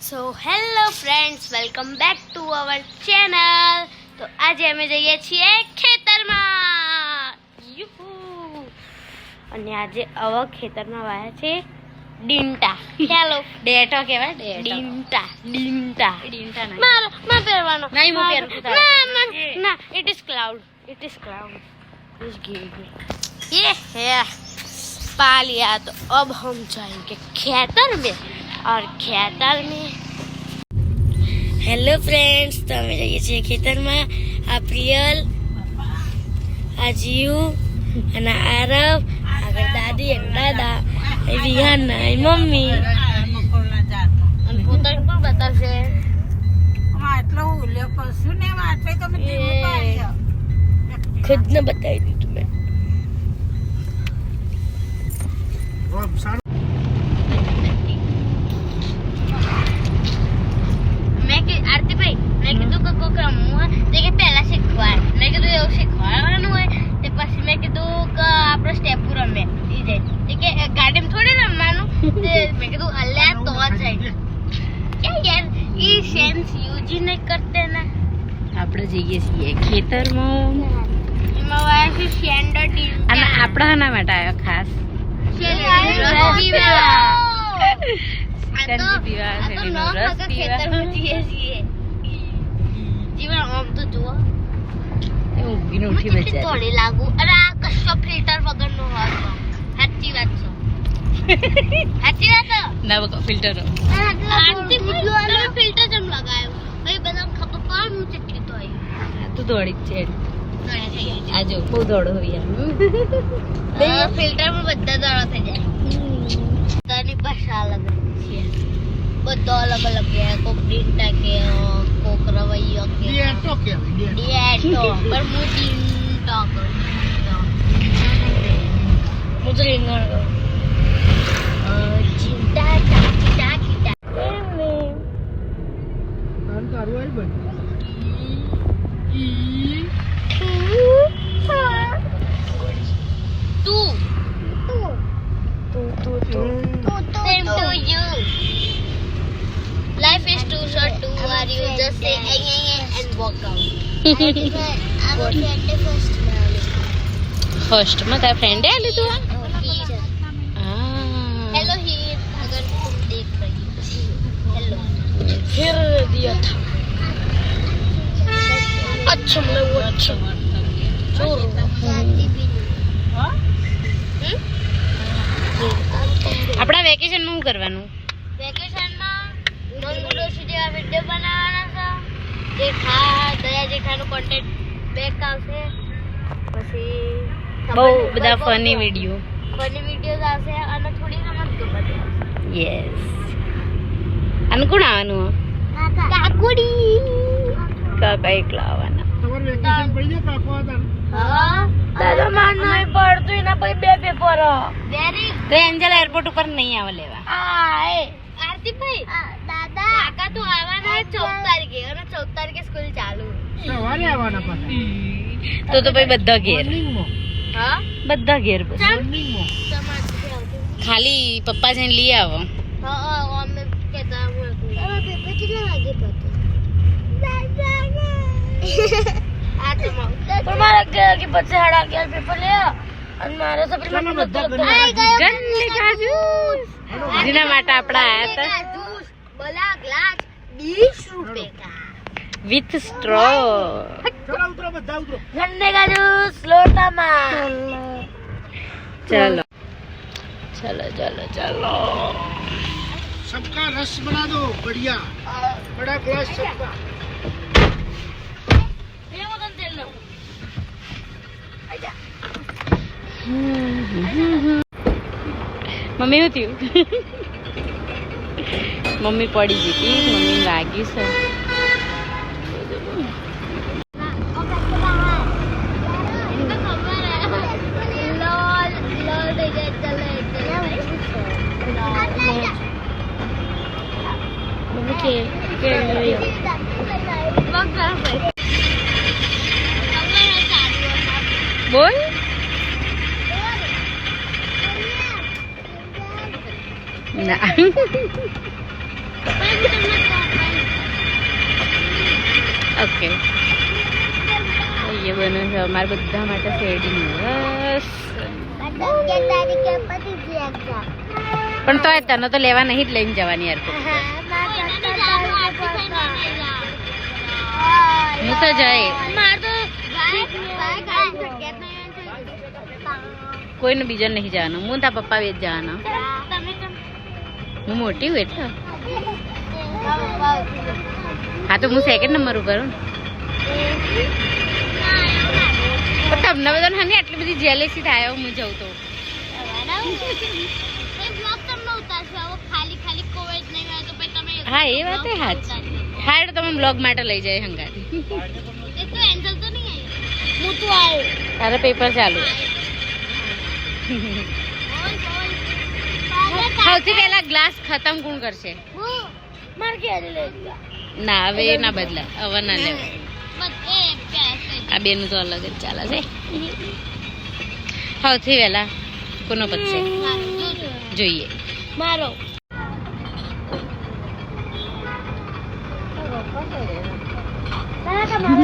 So hello friends, welcome back to our channel. તો આજે અમે જઈએ છીએ ખેતરમાં. યુહુ! અને આજે આવા ખેતરમાં વાયા છે ડીંટા. હેલો ડેટો કહેવાય. ડીંટા ડીંટા ડીંટા નહીં. માર પહેરવાનો નહીં, હું પહેરું છું તારે. ના, ઇટ ઇઝ ક્લાઉડ. इस ये है पा लिया. तो अब हम जाएंगे खेतर में. और खेतर में હેલો ફ્રેન્ડ્સ, તો અમે જઈએ છીએ ખેતરમાં. આ પ્રિયલ, આ જીવ અને આરવ, આગળ દાદી અને દાદા, રિહાના એ મમ્મી અને પોતાને પણ બતાવશે. ખુદને બતાવી દીધું મેં. આરતીભાઈ, મેં કીધું કે કોક રમવું હોય તો કે પહેલા શીખવાડ. મેં કીધું એવું શીખવાડવાનું હોય તે પછી મેં કીધું કે આપણે સ્ટેપુ રમે ઈ જાય કે ગાડીમાં થોડી રમવાનું. મેં કીધું અલ્યા તો જાય क्या यार, ये सेंस यूज ही नहीं करते ना. આપણે જઈએ છીએ ખેતરમાં. એમાં વાયા છે સ્ટેન્ડર્ડ અને આપણા ના માટે આવ્યો ખાસ ઉઠી બચા થોડી લાગુ. અરે આ કશો ફિલ્ટર વગર નો હોય. સાચી વાત છે. સાચી વાત ના બકા ફિલ્ટર ફિલ્ટર જમ લગાયો ભાઈ, બધા ખબર પણ હું ચટકી તો આવી. તું દોડી છે આજો બહુ દોડો હોય ફિલ્ટર માં બધા દોડો થઈ જાય. બધાની ભાષા અલગ છે, બધો અલગ અલગ છે. કોક ડીંટા કે, કોક રવૈયો કે, ડીએટો પર હું ડીંટો કરું. હું તો રીંગણ કરું. ચિંતા ટાકી Same to you. Life is too short to worry. You just say and walk out. First માં તારા ફ્રેન્ડે આલી તું हेलो हीर, अगर तुम देख रही हो. हेलो फिर दिया था. अच्छा मैं वो अच्छा આપણા વેકેશન માં શું કરવાનું? વેકેશનમાં મંગળોશી જેવા વિડીયો બનાવવાના છે. દયા જેઠાનું કોન્ટેન્ટ બેક આવશે. પછી બહુ બધા ફની વિડીયો આવશે અને થોડી રમત ગમત આવશે. યસ. અને કોણ આવવાનું? કાકુડી કાકા એકલા આવવાના. દાદા માર નહીં પડતું, એના પછી બે પેપર. વેરી તો એન્જલ એરપોર્ટ ઉપર નહીં આવે લેવા. આરતીભાઈ, દાદા કાકા તો આવવાના 14 તારીખે અને 14 તારીખે સ્કૂલ ચાલુ. તો પછી બધા ઘેર, હા બધા ઘેર બસ. ખાલી પપ્પા જઈને લઈ આવો. હા અમે કેતા હું પેપર કેટલા વાગે પતો? આ તો પણ મારા કે પછી 11:30 પેપર લે અને મારે સપ્લિમેન્ટ જેના માટે આપણા આયા હતા जूस बड़ा ग्लास 20 रुपए का વિથ સ્ટ્રો. गन्ने का जूस लोटा में. चलो चलो चलो चलो सबका रस बना दो बढ़िया, बड़ा ग्लास सबका. મમ્મી શું થયું? મમ્મી પડી ગઈ હતી, મમ્મી વાગ્યું છે. બોલ. ના ઓકે ये बने છે અમારે બધા માટે શેરડીનું બસ પણ તોય તને તો લેવા નહીં જ લઈને જવાની યાર હું તો જાય કોઈને બીજા નહીં જવાનું હું તારા પપ્પા બે જ જવાના હું મોટી હું એટલે હા તો હું સેકન્ડ નંબર ઉપર હું પણ તમને બધાને હા આટલી બધી જેલેસી થાય હું જઉં તો હા એ વાત એ સાચી હા એટલે તમે બ્લોગ માટે લઈ જાય હંગાથી તારે પેપર ચાલુ સૌથી પહેલા ગ્લાસ ખતમ કોણ કરશે ના હવે એ ના બદલા હવે ના લેવાય આ બેનું તો અલગ જ ચાલે છે સૌથી પહેલા કોનો પતશે જોઈએ મારો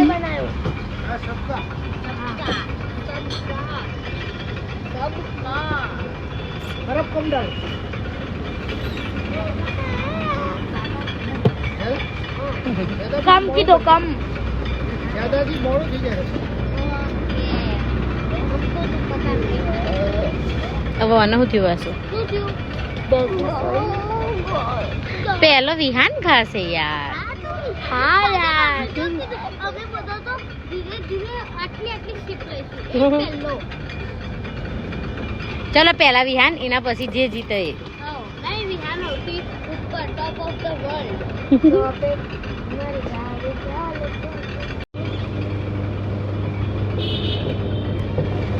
બનાવ્યો हाँ, सबका बर्फ कम डाल कम की दो कम दादाजी मोड़ो थी जाए હવે આને શું થયું હશે પહેલો વિહાન ખાશે યાર हाँ यार अभी बता तो धीरे धीरे आटली स्टिक लेશું ચલો પહેલા વિહાન એના પછી જે જીતે એ नहीं विहान होती ऊपर टॉप ऑफ द वर्ल्ड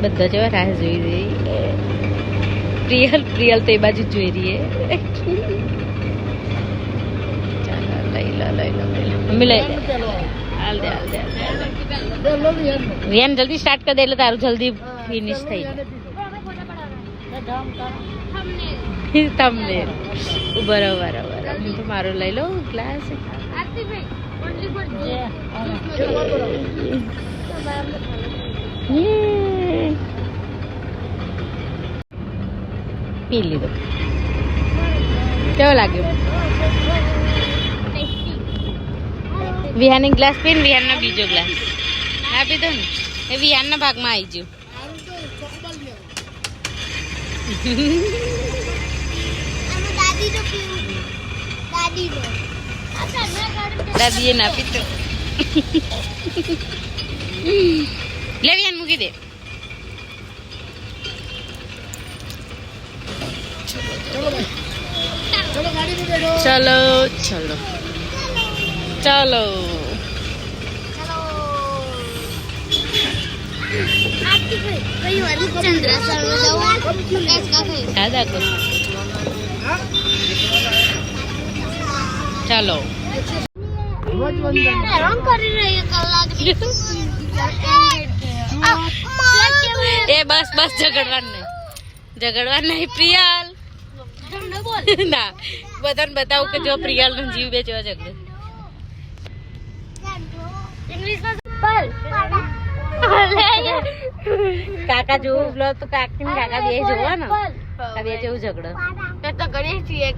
બધા જેવા રાહ જોઈ રહી પ્રિયલ તો એ બાજુ જોઈ રહી ચાલો લઈ લો મમ્મી લઈ લે હાલ દે વિહાન જલ્દી સ્ટાર્ટ કરી દે એટલે તારું જલ્દી ફિનિશ થઈ જાય તમને બરાબર હું તો મારો લઈ લો ગ્લાસ પી લીધો કેવો લાગ્યો વિહાન ગ્લાસ પીને વિહાનનો બીજો ગ્લાસ હા પીધો ને એ વિહાનના ભાગમાં આવી ગયું દાદીએ ના પીતો લે વિહાન મૂકી દે चलो गाड़ी में बैठो चलो दादा को चलो ए बस झगड़वा नहीं प्रियल ના બધાને બતાવું કે જો પ્રિયલ નો જીવ બેચવા ઝઘડે કાકા જોવું બ્લો તો કાકી ને કાકા બે જોવા ને આ બે જેવું ઝઘડો તો કરીએ છીએ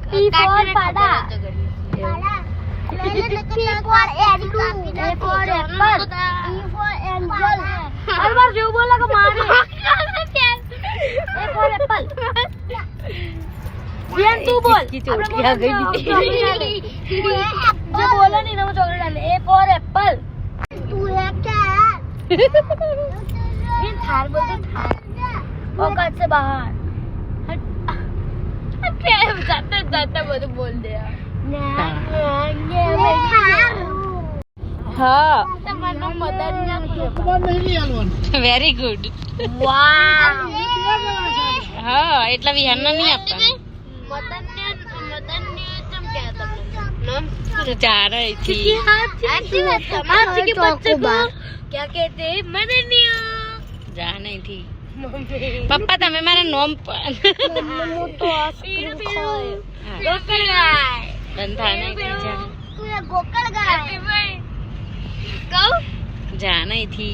विहान तू बोल की चोटी आ गई जो बोला नहीं ना वो चॉकलेट डाले ए फॉर एप्पल तू है क्या ये थार बोलते थार औकात से बाहर जाते जाते वो तो बोल दिया हाँ તમારું મદદ ના नहीं लिया वेरी गुड વાવ હા એટલા વિહાન ના નહીં આપતા મદન ને તમ क्या તમને तो जा रही थी अच्छी बात आज के बच्चे को क्या कहते हैं मदनिया जा नहीं थी पप्पा તમે મારા નોમ પર तो गोकल गाय બંધા નહીં જા तू ये गोकल गाय कहू જા અહીંથી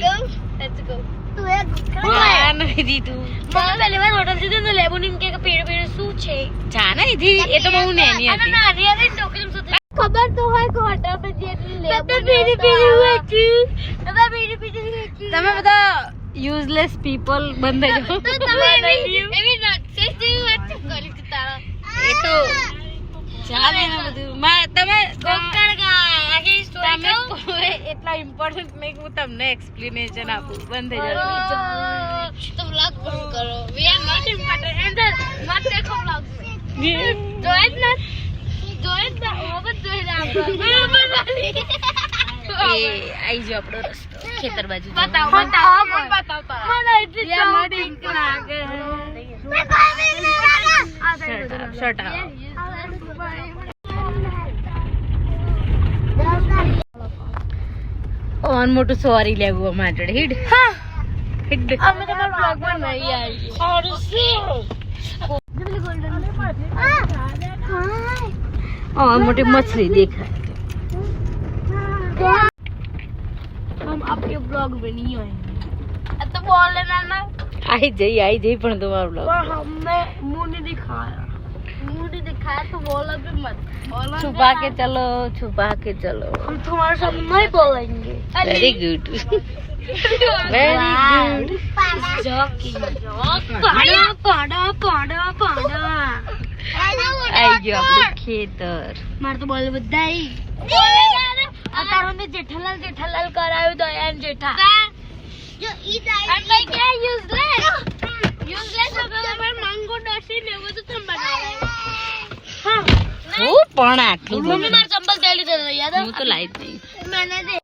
Let's go. તું એક જા અહીંથી તું મમ્મી પહેલી વાર હોટલ થી તો લેબોનિન કે પેડ પેડ શું છે જા અહીંથી એ તો બહુ નેની હતી ના રિયલી ટોકન શું ખબર તો હોય કે હોટલ પર જે લેબોનિન પેડ પેડ હોય છે હવે પેડ પેડ હોય છે તમે બધા યુઝલેસ પીપલ બંધ થઈ તો તમે એવી નક્સેસ જેવી વાત કરી કે તારા એ તો ચાલે ને બધું તમે કોકણ ગાય આખી સ્ટોરી તમે કોઈ એટલા ઇમ્પોર્ટન્ટ નહીં કે હું તમને એક્સપ્લેનેશન આપું બંધ થઈ જાવ तो व्लॉग बंद करो we are not important and मत देखो व्लॉग जो है ना वो बस जो है आप એ આઈ જો આપણો રસ્તો ખેતર બાજુ बताओ મને એટલી સ્ટાર્ટિંગ લાગે શટ ઓન મોટું સોરી લેવું અમારે હિડ હિડ અમે તો વ્લॉग માં નહીં આવી और ઓન મોટી મછલી દેખાય हम आपके ब्लॉग में नहीं आएंगे तो बोल लेना ना आई जई પણ તમારો બ્લોગ पर हमने मुंह नहीं दिखाया तो बोला भी मत बोला छुपा के चलो हम तुम्हारे साथ नहीं बोलेंगे very good very good I गयो આપણું ખેતર મારે તો બોલે બધાઈ અતારો મે જેઠાલાલ કરાયો દયાન જેઠા જો ઈ સાઈડ એટલે કે યુઝલેસ વગર પર મંગો ડસી ને એવું તો તમે બનાવ્યું હા હું પણ આટલું મમ્મી માર ચંપલ તેલી દે યાદ હું તો લાઈ દઈ मैंने दे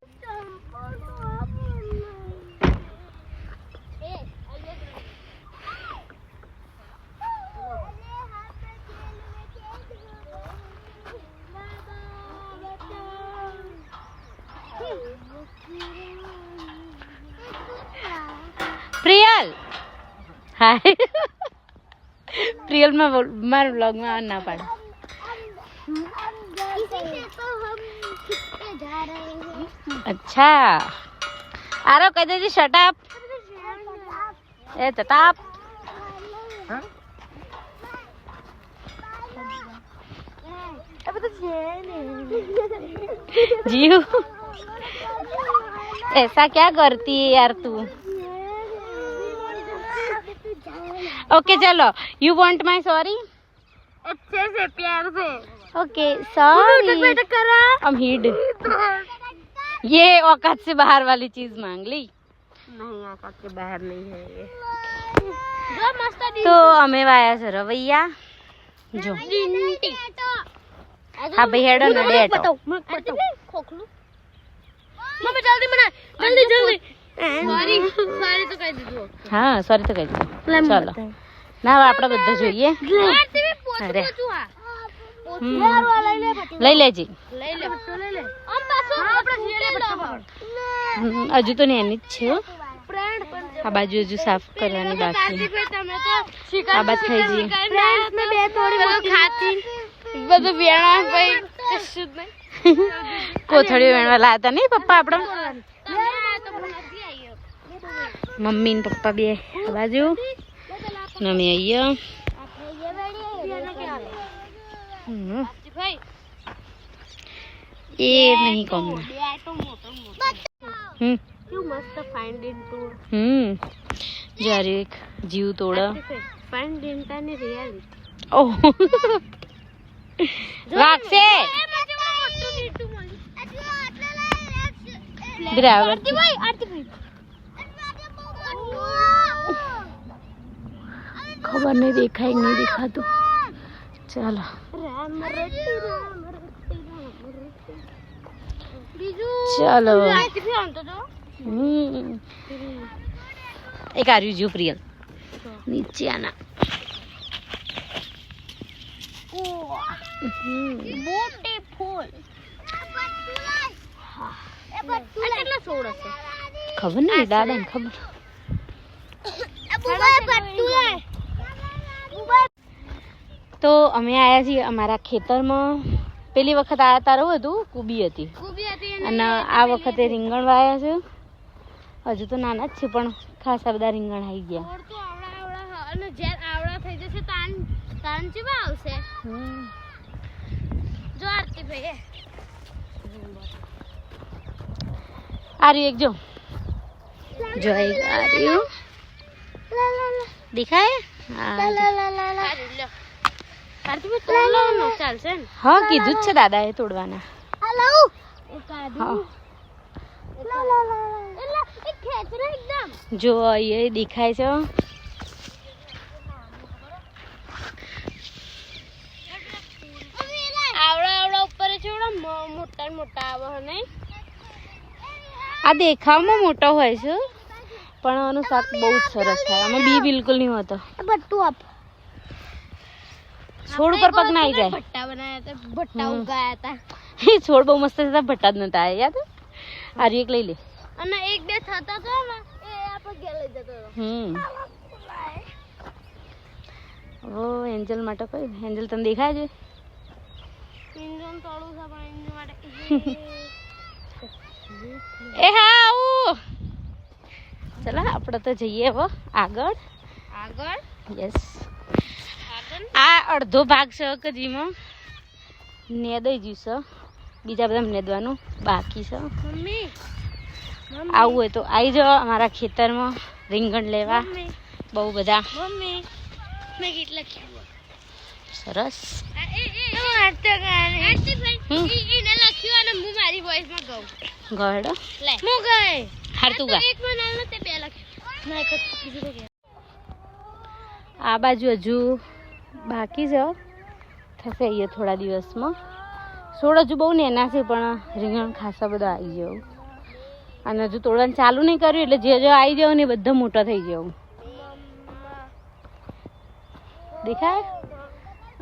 પ્રિયલ હાય પ્રિયલ માં મારા વ્લોગ માં ના પાડે अच्छा आरो कह दीजिए शट अप ए शट जीव ऐसा क्या करती है यार तू ओके चलो यू वांट माय सॉरी अच्छे से प्यार से ओके सॉरी करा हम हीड ये औकात से बाहर वाली चीज मांग ली नहीं औकात के बाहर नहीं है ये जो मस्त तो हमें वाया છે રવૈયા જો હા ભાઈ હેડો ને ડેટો खोखलू मम्मी जल्दी बना जल्दी सॉरी तो कह दीजिए હા સોરી તો કહી દો ચાલો ના હવે આપણે બધા જોઈએ અરે લઈ લેજી હજુ તો નેની જ છે આ બાજુ હજુ સાફ કરવાની બાકી આ બાજુ થઈ ગઈ બધું વેણા ભાઈ કશું જ નહીં કોથળીઓ વેણવા લાયા નહીં પપ્પા આપણા મમ્મી ને પપ્પા બે આ બાજુ ને અમે અહીંયા એ નહીં કમના જ્યારે એક જીવ તોડા ઓહ વાગશે બરાબર ખબર નહીં દેખાય નહીં દેખાતું ચાલો ચાલો એક આર્યું જો પ્રિયલ નીચે આના ખબર નહીં દાદા ને ખબર તો અમે આયા છીએ અમારા ખેતરમાં પેલી વખત આયા તારું હતું કુબી હતી અને આ વખતે રીંગણ વાયા છે હજુ તો નાના જ છે પણ ખાસા બધા રીંગણ આવી ગયા. છોડ તો આવડા અને જ્યારે આવડા થઈ જશે તાન તાન ચેવા આવશે. જો આરતી ભાઈ આ રહ્યું એક જો એક આ રહ્યું દેખાય. આરતી ભાઈ તોડલો ને ચાલશે ને. હા કીધું જ છે દાદાએ તોડવાના. જો એ દેખાય છે. આવડા ઉપર મોટા મોટા આવે ને. આ દેખાવમાં મોટો હોય છે પણ આનું શાક બહુ જ સરસ થાય. આમાં બી બિલકુલ નહીં હોતો. છોડ ઉપર પગ ના આવી જાય. ભટ્ટા બનાયા હતા, ભટ્ટા ઉગાયા હતા. એ છોડ બહુ મસ્ત હતા, ભટ્ટા જ નતા આવ્યા યાદ. આ એક લઈ લે. અને એક બે થતા તો ને એ આપણે ઘેર લઈ જતો હતો. ઓ એન્જલ માટે કઈ એન્જલ તને દેખાય છે. ઇન્જન તોડું છે પણ ઇન્જન માટે એ હા આવું. ચલો આપણે તો જઈએ હવે આગળ. યસ. આ અડધો ભાગ છે કે જેમાં નેદાઈ ગયું છે. બીજા બધા નેદવાનું બાકી છે. મમ્મી આવું હોય તો આવી જાઓ અમારા ખેતરમાં રીંગણ લેવા. બહુ બધા મમ્મી મેં ગીત લખ્યું સરસ. એને લખ્યું અને હું મારી વોઇસમાં ગાઉં. ગોળો લે હું ગઈ હાર તું ગા. એક બનાવ્યો તે બે લખ્યું ના એક જ બીજું તો આ બાજુ હજુ બાકી છે. થશે અહીંયા થોડા દિવસમાં. છોડ હજુ બહુ નેના છે પણ રીંગણ ખાસા બધા આવી જવું. અને હજુ તોડવાનું ચાલુ નહીં કર્યું એટલે જે જે આવી જાવ ને એ બધા મોટા થઈ જવું. દેખાય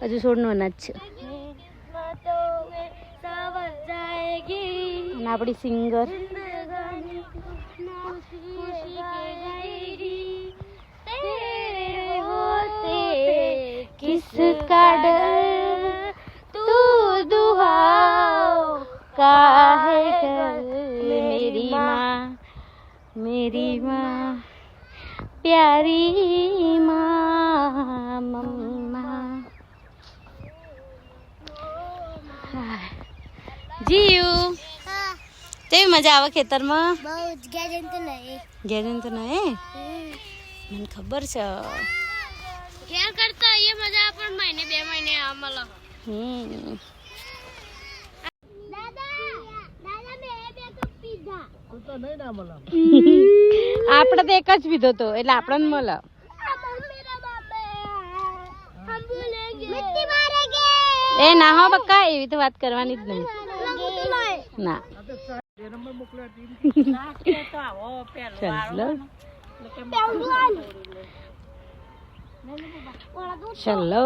હજુ છોડનું અનાજ છે. અને આપણી સિંગર किसका डर तू दुहाओ काहे कर मेरी माँ प्यारी माँ मम्मा. જીયું કેવી મજા આવે ખેતરમાં. બહુ જ ગેજન તો નહીં મને ખબર છે. ઘેર કરતા એ મજા પણ મહિને બે મહિને મળે. આપણે તો એક જ પીધો તો એટલે આપણને મળે. એ ના હો બક્કા એવી તો વાત કરવાની જ નહીં. ના ચલો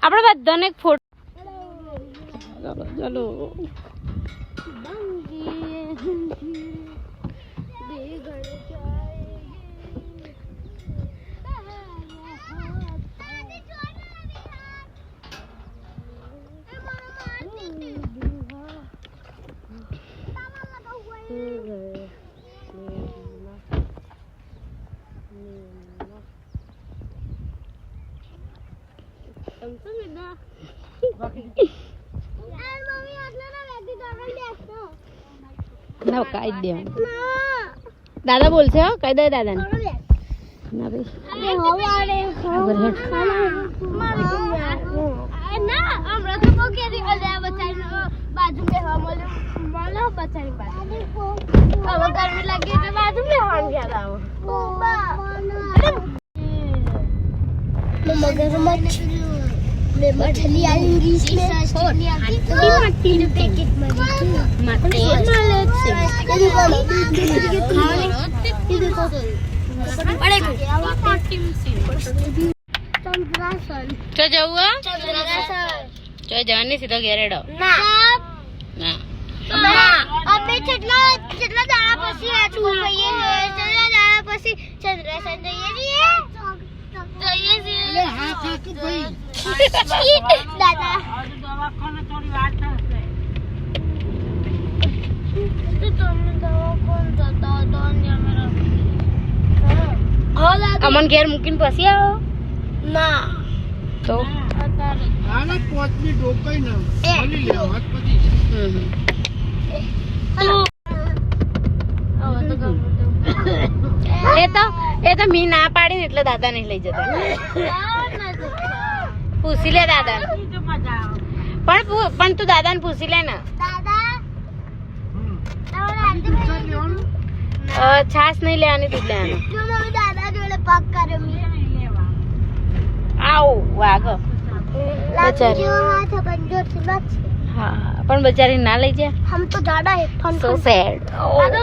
આપણે બધાને એક ફોટો. ચલો ના કાઈ દે. દાદા બોલશે હો કહી દે દાદા ને. ના ભાઈ ના હમણાં તો બહુ કેરી બાજુ મળ્યો બચારી બાજુ હવે ગરમી લાગી એટલે બાજુ મેળવાનું ગયા મગરમચ્છ मछली आई इंग्लिश में मट्टी में पैकेट में मट्टी ये देखो बड़े को चंद्रासन चो जाऊआ चंद्रासन चो जाने सीधा घेरेडो ना ना अबे चटला चटला दाना पसी है तू ये चटला दाना पसी चंद्रासन चाहिए ले हां खाकी भाई दादा दवाखाने थोड़ी बात है અમન ઘેર મૂકીને પછી આવો ના તો આના પોચની ડોકાઈ ના મળી લે વાત પતી એ તો મી ના પાડી ને એટલે દાદા નહીં લઈ જતા પૂછી લે દાદા પણ તું દાદા ને પૂછી લે ને છાસ નહીં લેવાની દૂધ લેવાનું આવો વાગો હા પણ બચારી ના લઈ જાય हम तो ज्यादा है फन સો સેડ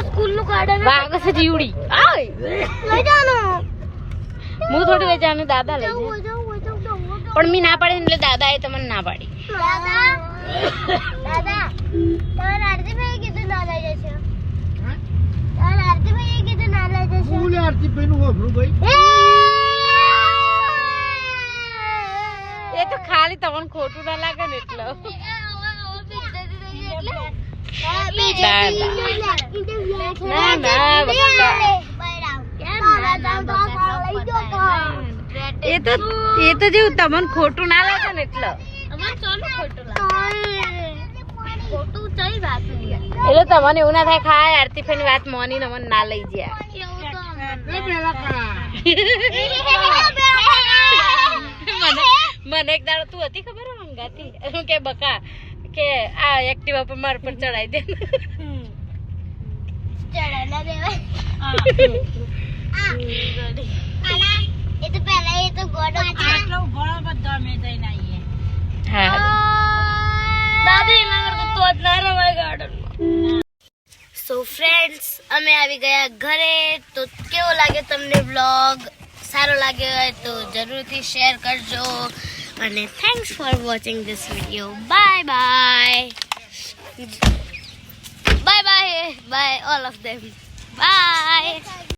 स्कूल નું ગાર્ડન વાગો છે જીવડી આય લઈ જાનો હું થોડી વેચાનું દાદા લઈ જાય પણ મી ના પાડી એટલે દાદા એ તમને ના પાડી દાદા દાદા તમારે આરતી ભાઈ કીધું ના લઈ જશે તમારે આરતી ભાઈ કીધું ના લઈ જશે ફૂલ આરતી પેનું હોભરું ભાઈ એ તો ખાલી તમને ખોટું ના લાગે ને એટલે એ તો જેવું તમને ખોટું ના લાગે ને એટલે એટલે તમને એવું ના થાય ખાય આરતી ફેન વાત મોની ને મને ના લઈ જાય મને એક દાડો તું હતી ખબર મંગાતી કે બકા કે આ એક્ટિવા પર માર પર ચડાઈ દે ચડાના દેવાય એ તો પહેલા એ તો ગોડો આટલો ઘણો બધો મે જઈને આવીએ હા દાદી નગર તો જ ના રવાય ગાર્ડન સો ફ્રેન્ડ્સ અમે આવી ગયા ઘરે તો કેવો લાગે તમને વ્લોગ સારો લાગ્યો હોય તો જરૂરથી શેર કરજો અને thanks for watching this video bye bye bye bye bye all of them by